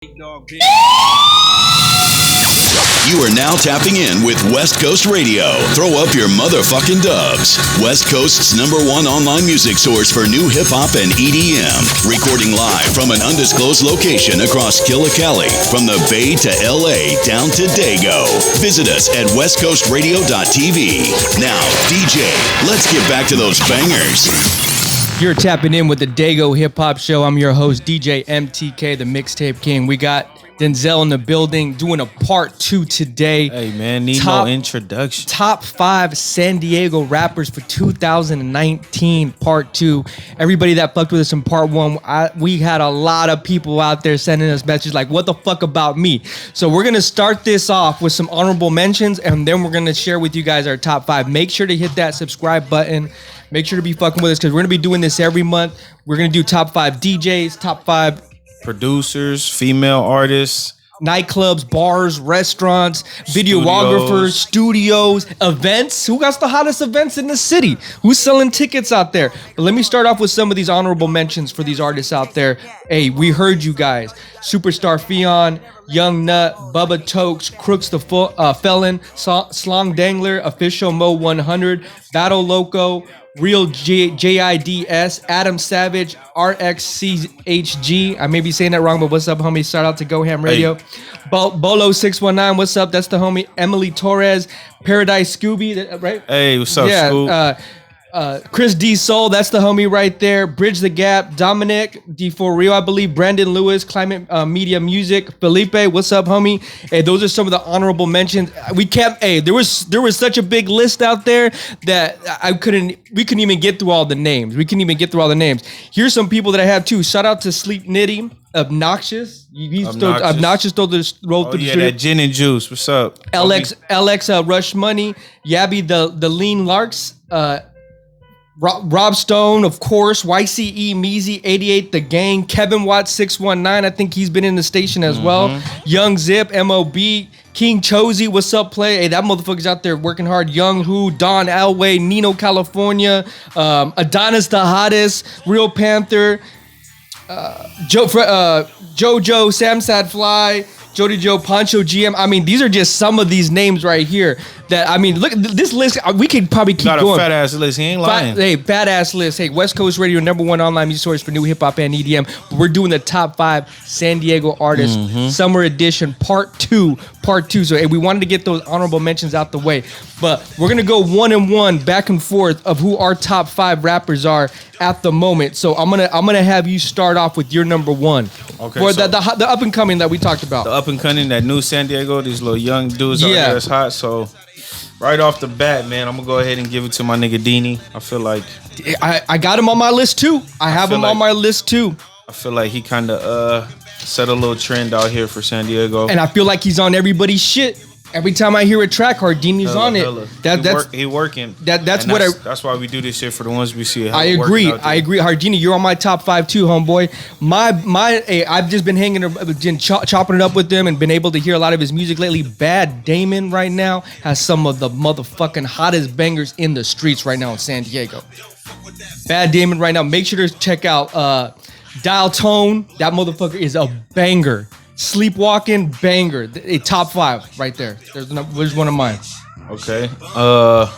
You are now tapping in with Westcoast Radio. Throw up your motherfucking dubs. Westcoast's #1 online music source for new hip-hop and EDM. Recording live from an undisclosed location across Killicali. From the Bay to LA down to Daygo. Visit us at westcoastradio.tv. Now, DJ, let's get back to those bangers. You're tapping in with the Daygo Hip Hop Show. I'm your host, DJ MTK, the Mixtape King. We got Denezel in the building doing a part 2 today. Hey, man, need no introduction. Top 5 San Diego rappers for 2019, part 2. Everybody that fucked with us in part 1, we had a lot of people out there sending us messages like, what the fuck about me? So we're going to start this off with some honorable mentions, and then we're going to share with you guys our top 5. Make sure to hit that subscribe button. Make sure to be fucking with us because we're going to be doing this every month. We're going to do top 5 DJs, top 5 producers, female artists, nightclubs, bars, restaurants, videographers, studios, events. Who got the hottest events in the city? Who's selling tickets out there? But let me start off with some of these honorable mentions for these artists out there. Hey, we heard you guys. Superstar Fion, Young Nut, Bubba Tokes, Crooks the Felon, Slong Dangler, Official Mo 100, Battle Loco, Real JIDS, Adam Savage, RXCHG. I may be saying that wrong, but what's up, homie? Shout out to Go Ham Radio. Hey. Bolo 619, what's up? That's the homie. Emily Torres, Paradise Scooby, right? Hey, what's up, Scoob? Chris D Soul, that's the homie right there. Bridge the Gap, Dominic D4 Rio, I believe. Brandon Lewis, Climate Media Music. Felipe, what's up, homie? Hey, those are some of the honorable mentions. We kept. Hey, there was such a big list out there that we couldn't even get through all the names. Here's some people that I have too. Shout out to Sleep Nitty, Obnoxious. Obnoxious rolled through the street. That gin and juice. What's up? LX Rush Money, Yabby the Lean Larks. Rob Stone, of course, YCE, Meezy, 88, The Gang, Kevin Watts, 619, I think he's been in the station as well. Young Zip, MOB, King Chozy, what's up, play? Hey, that motherfucker's out there working hard. Young Who, Don Elway, Nino, California, Adonis the Hottest, Real Panther, Jojo, Sam Sad Fly, Jody Joe, Pancho GM. I mean, these are just some of these names right here that, I mean, look, this list, we could probably keep going. Got a fat ass list. He ain't lying. Fat ass list. Hey, West Coast Radio, #1 online music source for new hip hop and EDM. We're doing the top 5 San Diego artists, summer edition, part 2. So, hey, we wanted to get those honorable mentions out the way, but we're going to go 1-1 back and forth of who our top 5 rappers are at the moment. So I'm gonna have you start off with your number 1. Okay. For the up and coming that we talked about. The up and coming, that new San Diego, these little young dudes out there that's hot. So right off the bat, man, I'm gonna go ahead and give it to my nigga Dini. I feel like I got him on my list too. I have him on my list too. I feel like he kind of set a little trend out here for San Diego, and I feel like he's on everybody's shit. Every time I hear a track, Hardini's on it. He working. That's why we do this shit for the ones we see. I agree. Hardini, you're on my top 5 too, homeboy. I've just been chopping it up with them and been able to hear a lot of his music lately. Bad Damon right now has some of the motherfucking hottest bangers in the streets right now in San Diego. Bad Damon right now. Make sure to check out Dial Tone. That motherfucker is a banger. Sleepwalking, banger. A top 5 right there. There's one of mine. Okay. I'm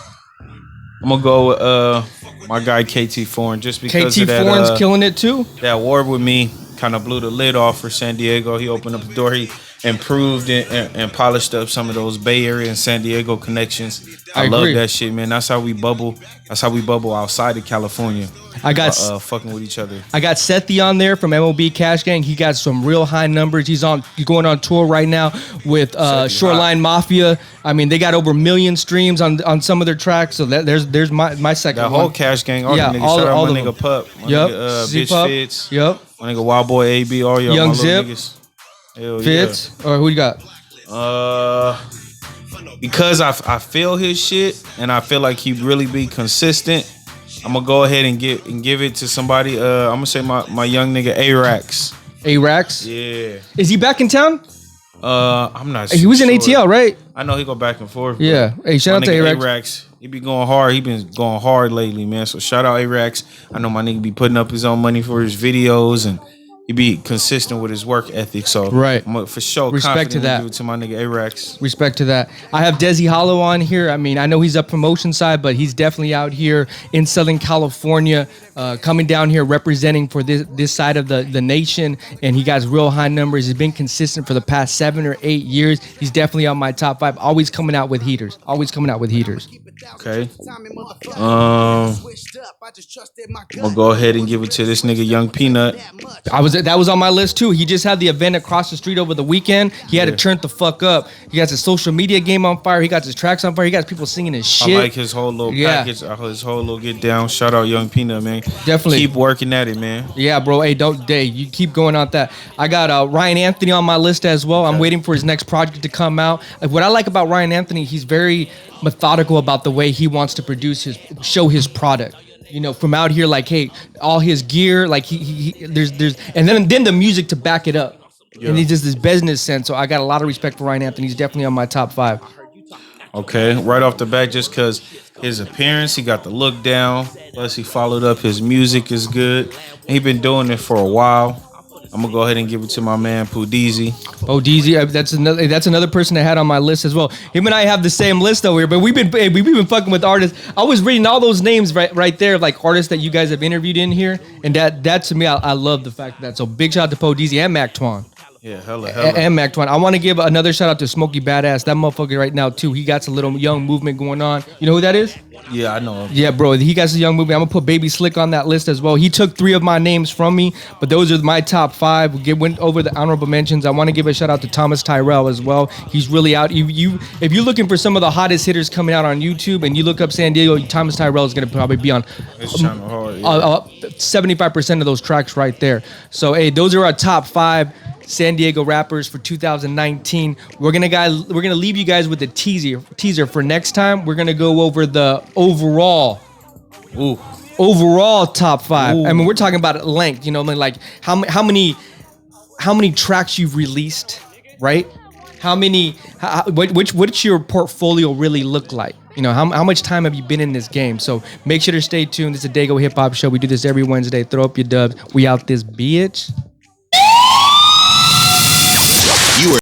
gonna go with my guy KT Foreign, just because KT Foreign's killing it too. That war with me kind of blew the lid off for San Diego. He opened up the door. He improved and polished up some of those Bay Area and San Diego connections. I love that shit, man. That's how we bubble. That's how we bubble outside of California. I got fucking with each other. I got Sethi on there from MOB Cash Gang. He got some real high numbers. He's going on tour right now with Shoreline Mafia. I mean, they got over 1 million streams on some of their tracks. So there's my second. That whole Cash Gang, all the niggas. Shout out my nigga Pup, my nigga Bitch Fits, my nigga Wild Boy AB, all y'all, Young my Zip, niggas. Hell Fits, or who you got? Because I feel his shit and I feel like he really be consistent, I'm gonna go ahead and give it to somebody. I'm gonna say my young nigga A-Rax. A-Rax? Yeah. Is he back in town? I'm not. He was in ATL, right? I know he go back and forth. Yeah. Hey, shout out to A-Rax. He be going hard. He been going hard lately, man. So shout out A-Rax. I know my nigga be putting up his own money for his videos and he be consistent with his work ethic. So right, I'm for sure respect to that. Give it to my nigga A-Rex. Respect to that. I have Desi Hollow on here. I mean, I know he's up promotion side, but he's definitely out here in Southern California, coming down here representing for this side of the nation, and he got real high numbers. He's been consistent for the past 7 or 8 years. He's definitely on my top 5. Always coming out with heaters. Okay. I'm gonna go ahead and give it to this nigga Young Peanut. That was on my list too. He just had the event across the street over the weekend. He had to turn the fuck up. He got his social media game on fire. He got his tracks on fire. He got people singing his shit. I like his whole little package, his whole little get down. Shout out Young Peanut, man. Definitely keep working at it, man. Yeah, bro. Hey, you keep going on that. I got Ryan Anthony on my list as well. I'm waiting for his next project to come out. What I like about Ryan Anthony, he's very methodical about the way he wants to show his product. You know, from out here, like, hey, all his gear, like there's and then the music to back it up. Yeah. And he's just this business sense. So I got a lot of respect for Ryan Anthony. He's definitely on my top 5. Okay, right off the bat, just because his appearance, he got the look down. Plus, he followed up. His music is good. And he been doing it for a while. I'm gonna go ahead and give it to my man Pudizi. Oh, DZ, that's another person I had on my list as well. Him and I have the same list over here, but we've been fucking with artists. I was reading all those names right there, like artists that you guys have interviewed in here, and that to me, I love the fact that. So big shout out to Pudizi and Mac Twan. Yeah, hella. And Mac Twan. I want to give another shout out to Smokey Badass. That motherfucker right now too. He got a little young movement going on. You know who that is? Yeah, I know him. Yeah, bro. He got a young movement. I'm gonna put Baby Slick on that list as well. He took 3 of my names from me, but those are my top 5. We went over the honorable mentions. I want to give a shout out to Thomas Tyrell as well. He's really out. If you're looking for some of the hottest hitters coming out on YouTube, and you look up San Diego, Thomas Tyrell is gonna probably be on 75% of those tracks right there. So hey, those are our top 5 San Diego rappers for 2019. We're gonna leave you guys with a teaser for next time. We're gonna go over the overall top 5. Ooh. I mean, we're talking about length. You know, like how many tracks you've released, right? What's your portfolio really look like? You know, how much time have you been in this game? So make sure to stay tuned. This is a Daygo Hip Hop Show. We do this every Wednesday. Throw up your dubs. We out this bitch.